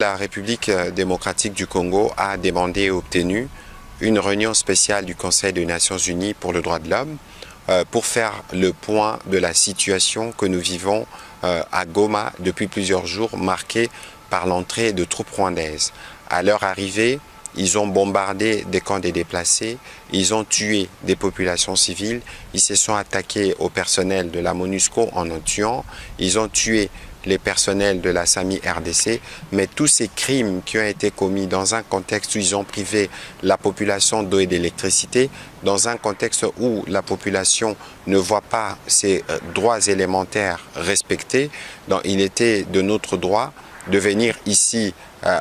La République démocratique du Congo a demandé et obtenu une réunion spéciale du Conseil des Nations Unies pour le droit de l'homme pour faire le point de la situation que nous vivons à Goma depuis plusieurs jours, marquée par l'entrée de troupes rwandaises. À leur arrivée, ils ont bombardé des camps des déplacés, ils ont tué des populations civiles, ils se sont attaqués au personnel de la MONUSCO en tuant, ils ont tué les personnels de la SAMI RDC, mais tous ces crimes qui ont été commis dans un contexte où ils ont privé la population d'eau et d'électricité, dans un contexte où la population ne voit pas ses droits élémentaires respectés, donc il était de notre droit de venir ici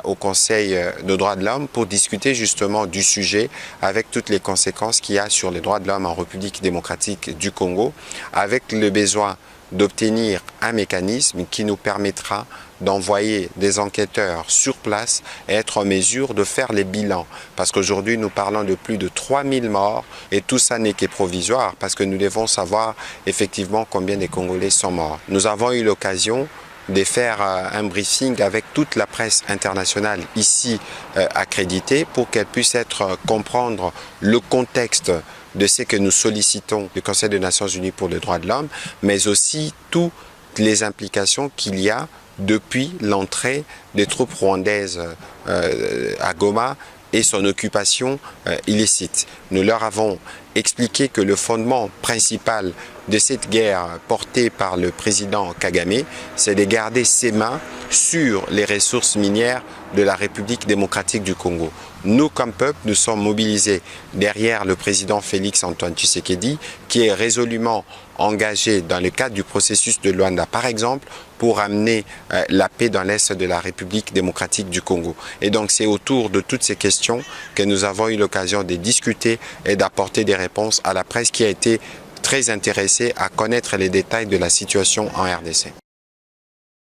au Conseil de droits de l'homme pour discuter justement du sujet avec toutes les conséquences qu'il y a sur les droits de l'homme en République démocratique du Congo, avec le besoin d'obtenir un mécanisme qui nous permettra d'envoyer des enquêteurs sur place et être en mesure de faire les bilans. Parce qu'aujourd'hui, nous parlons de plus de 3000 morts et tout ça n'est que provisoire parce que nous devons savoir effectivement combien de Congolais sont morts. Nous avons eu l'occasion de faire un briefing avec toute la presse internationale ici accréditée pour qu'elle puisse comprendre le contexte de ce que nous sollicitons du Conseil des Nations Unies pour les droits de l'homme, mais aussi toutes les implications qu'il y a depuis l'entrée des troupes rwandaises à Goma et son occupation illicite. Nous leur avons expliqué que le fondement principal de cette guerre portée par le président Kagame, c'est de garder ses mains sur les ressources minières de la République démocratique du Congo. Nous, comme peuple, nous sommes mobilisés derrière le président Félix Antoine Tshisekedi, qui est résolument engagé dans le cadre du processus de Luanda, par exemple, pour amener la paix dans l'Est de la République démocratique du Congo. Et donc, c'est autour de toutes ces questions que nous avons eu l'occasion de discuter et d'apporter des réponses à la presse qui a été très intéressée à connaître les détails de la situation en RDC.